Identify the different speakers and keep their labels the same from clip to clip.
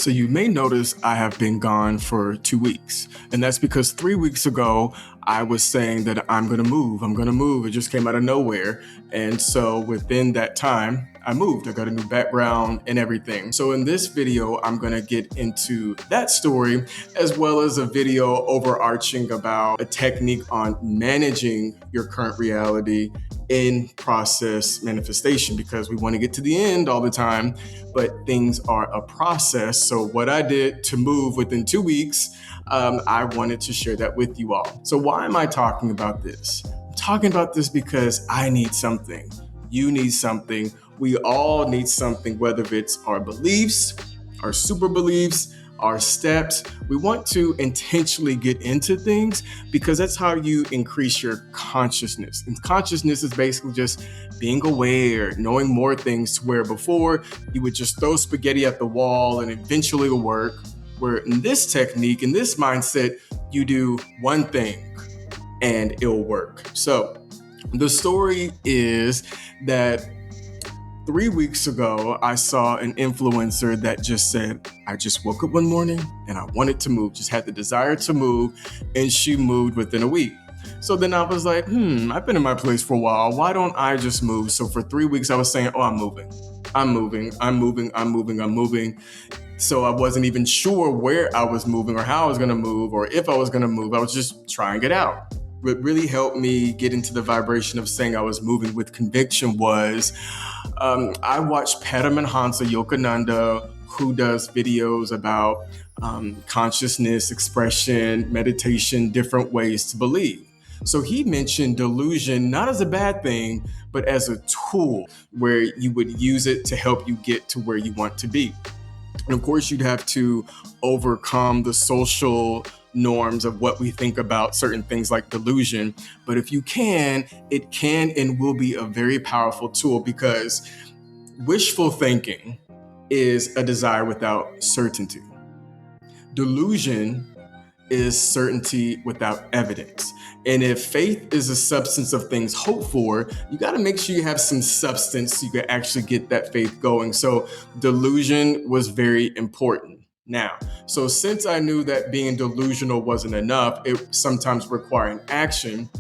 Speaker 1: So you may notice I have been gone for 2 weeks. And that's because 3 weeks ago, I was saying that I'm going to move. I'm going to move. It just came out of nowhere. And so within that time, I moved. I got a new background and everything. So in this video, I'm going to get into that story as well as a video overarching about a technique on managing your current reality in process manifestation, because we want to get to the end all the time, but things are a process. So what I did to move within 2 weeks, I wanted to share that with you all. So why am I talking about this? I'm talking about this because I need something. You need something. We all need something, whether it's our beliefs, our super beliefs, our steps. We want to intentionally get into things because that's how you increase your consciousness. And consciousness is basically just being aware, knowing more things, to where before you would just throw spaghetti at the wall and eventually it'll work. Where in this technique, in this mindset, you do one thing and it'll work. So the story is that 3 weeks ago, I saw an influencer that just said, I just woke up one morning and I wanted to move, just had the desire to move, and she moved within a week. So then I was like, I've been in my place for a while. Why don't I just move? So for 3 weeks, I was saying, I'm moving. So I wasn't even sure where I was moving or how I was going to move or if I was going to move. I was just trying it out. What really helped me get into the vibration of saying I was moving with conviction was I watched Paramahansa Yogananda, who does videos about consciousness, expression, meditation, different ways to believe. So he mentioned delusion not as a bad thing, but as a tool where you would use it to help you get to where you want to be. And of course, you'd have to overcome the social norms of what we think about certain things like delusion. But if you can, it can and will be a very powerful tool, because wishful thinking is a desire without certainty. Delusion is certainty without evidence. And if faith is a substance of things hoped for, you got to make sure you have some substance so you can actually get that faith going. So delusion was very important. Now, so since I knew that being delusional wasn't enough, it sometimes required action,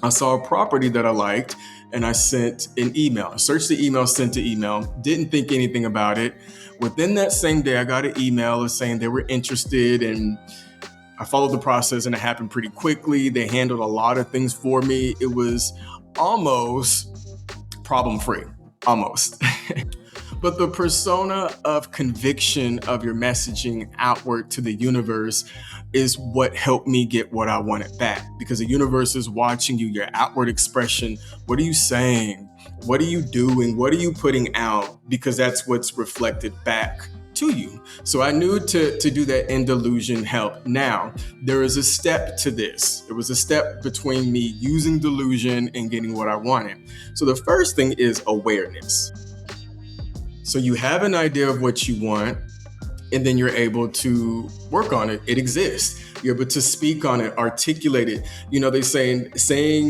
Speaker 1: I saw a property that I liked and I sent an email. I searched the email, sent the email, didn't think anything about it. Within that same day, I got an email saying they were interested, and I followed the process and it happened pretty quickly. They handled a lot of things for me. It was almost problem-free, almost. But the persona of conviction of your messaging outward to the universe is what helped me get what I wanted back, because the universe is watching you, your outward expression. What are you saying? What are you doing? What are you putting out? Because that's what's reflected back to you. So I knew to do that in delusion helped. Now, there is a step to this. There was a step between me using delusion and getting what I wanted. So the first thing is awareness. So you have an idea of what you want, and then you're able to work on it. It exists. You're able to speak on it, articulate it. You know, they saying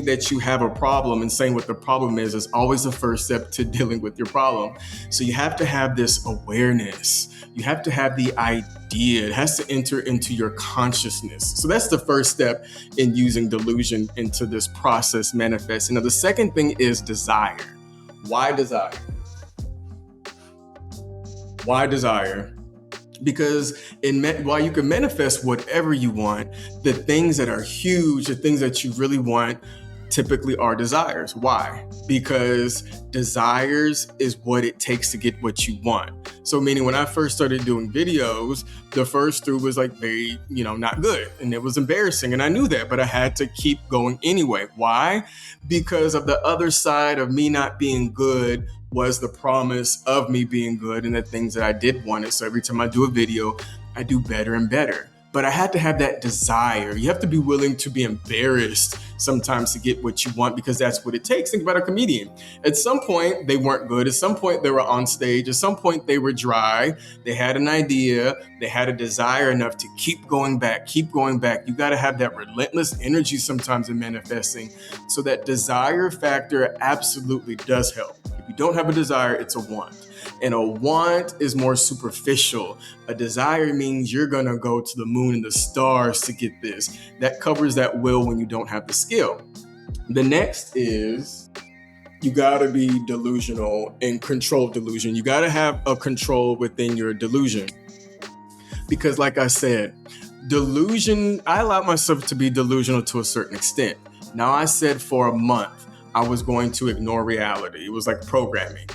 Speaker 1: that you have a problem and saying what the problem is always the first step to dealing with your problem. So you have to have this awareness. You have to have the idea. It has to enter into your consciousness. So that's the first step in using delusion into this process manifesting. Now, the second thing is desire. Why desire? Why desire? Because while you can manifest whatever you want, the things that are huge, the things that you really want, typically are desires. Why? Because desires is what it takes to get what you want. So meaning when I first started doing videos, the first through was like very, not good. And it was embarrassing. And I knew that, but I had to keep going anyway. Why? Because of the other side of me not being good was the promise of me being good and the things that I did want it. So every time I do a video, I do better and better. But I had to have that desire. You have to be willing to be embarrassed sometimes to get what you want, because that's what it takes. Think about a comedian. At some point, they weren't good. At some point, they were on stage. At some point, they were dry. They had an idea. They had a desire enough to keep going back, keep going back. You got to have that relentless energy sometimes in manifesting. So that desire factor absolutely does help. If you don't have a desire, it's a want. And a want is more superficial. A desire means you're going to go to the moon and the stars to get this. That covers that will when you don't have the skill. The next is you got to be delusional and control delusion. You got to have a control within your delusion. Because like I said, delusion, I allowed myself to be delusional to a certain extent. Now I said for a month, I was going to ignore reality. It was like programming.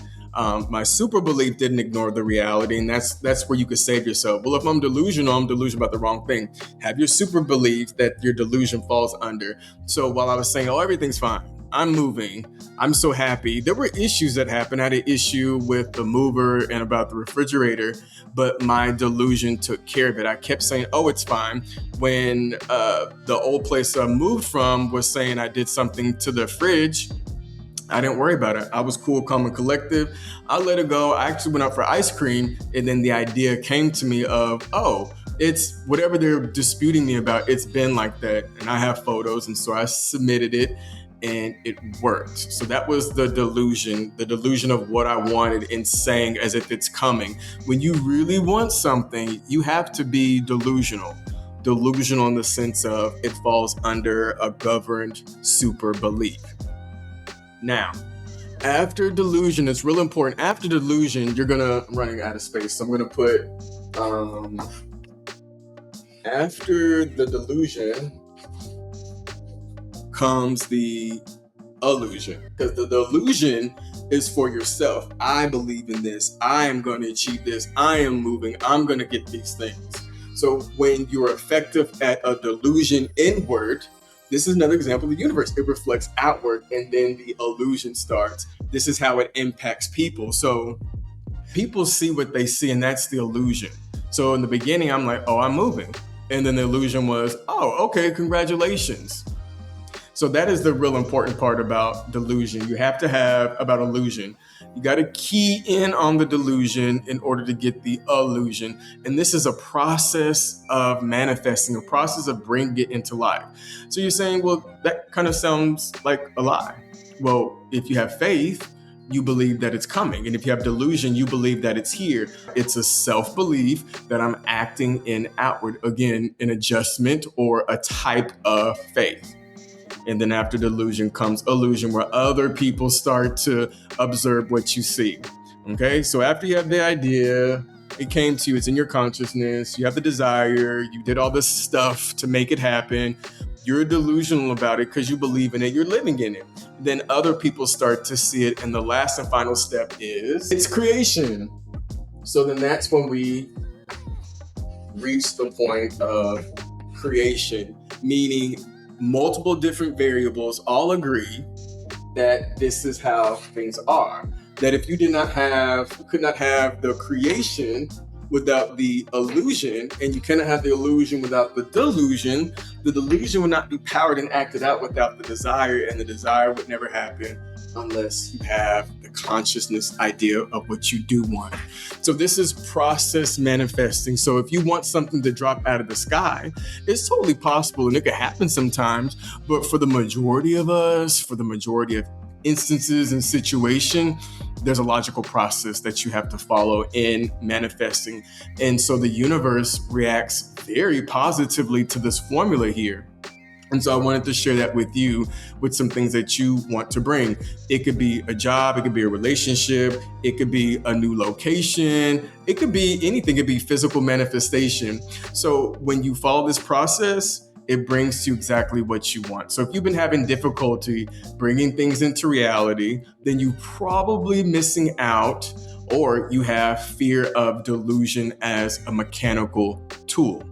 Speaker 1: My super belief didn't ignore the reality, and that's where you could save yourself. Well, if I'm delusional about the wrong thing. Have your super belief that your delusion falls under. So while I was saying, oh, everything's fine, I'm moving, I'm so happy, there were issues that happened. I had an issue with the mover and about the refrigerator, but my delusion took care of it. I kept saying, oh, it's fine. When the old place I moved from was saying I did something to the fridge, I didn't worry about it. I was cool, calm, and collective. I let it go. I actually went out for ice cream, and then the idea came to me of, oh, it's whatever they're disputing me about, it's been like that. And I have photos, and so I submitted it, and it worked. So that was the delusion of what I wanted and saying as if it's coming. When you really want something, you have to be delusional. Delusional in the sense of it falls under a governed super belief. Now, after delusion, it's real important. After delusion, I'm running out of space. So I'm going to put, after the delusion comes the illusion. Because the delusion is for yourself. I believe in this. I am going to achieve this. I am moving. I'm going to get these things. So when you're effective at a delusion inward, this is another example of the universe. It reflects outward, and then the illusion starts. This is how it impacts people. So people see what they see, and that's the illusion. So in the beginning, I'm like, oh, I'm moving. And then the illusion was, oh, okay, congratulations. So that is the real important part about delusion. You have to have about illusion. You got to key in on the delusion in order to get the illusion. And this is a process of manifesting, a process of bringing it into life. So you're saying, well, that kind of sounds like a lie. Well, if you have faith, you believe that it's coming. And if you have delusion, you believe that it's here. It's a self-belief that I'm acting in outward. Again, an adjustment or a type of faith. And then after delusion comes illusion, where other people start to observe what you see. Okay, so after you have the idea, it came to you, it's in your consciousness, you have the desire, you did all this stuff to make it happen. You're delusional about it because you believe in it, you're living in it. Then other people start to see it. And the last and final step is it's creation. So then that's when we reach the point of creation, meaning multiple different variables all agree that this is how things are. That if you could not have the creation without the illusion, and you cannot have the illusion without the delusion would not be powered and acted out without the desire, and the desire would never happen unless you have the consciousness idea of what you do want. So this is process manifesting. So if you want something to drop out of the sky, it's totally possible, and it could happen sometimes, but for the majority of us, for the majority of instances and situation, there's a logical process that you have to follow in manifesting. And so the universe reacts very positively to this formula here. And so I wanted to share that with you, with some things that you want to bring. It could be a job, it could be a relationship, it could be a new location, it could be anything, it could be physical manifestation. So when you follow this process, it brings you exactly what you want. So if you've been having difficulty bringing things into reality, then you're probably missing out, or you have fear of delusion as a mechanical tool.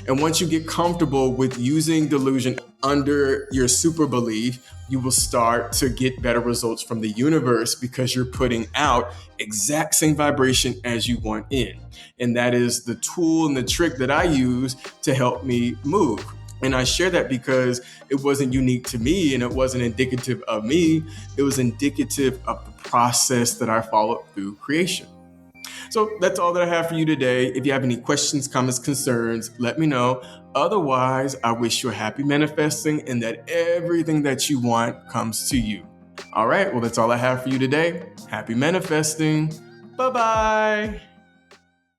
Speaker 1: And once you get comfortable with using delusion under your super belief, you will start to get better results from the universe because you're putting out exact same vibration as you want in. And that is the tool and the trick that I use to help me move. And I share that because it wasn't unique to me and it wasn't indicative of me. It was indicative of the process that I followed through creation. So that's all that I have for you today. If you have any questions, comments, concerns, let me know. Otherwise, I wish you a happy manifesting and that everything that you want comes to you. All right, well, that's all I have for you today. Happy manifesting. Bye-bye.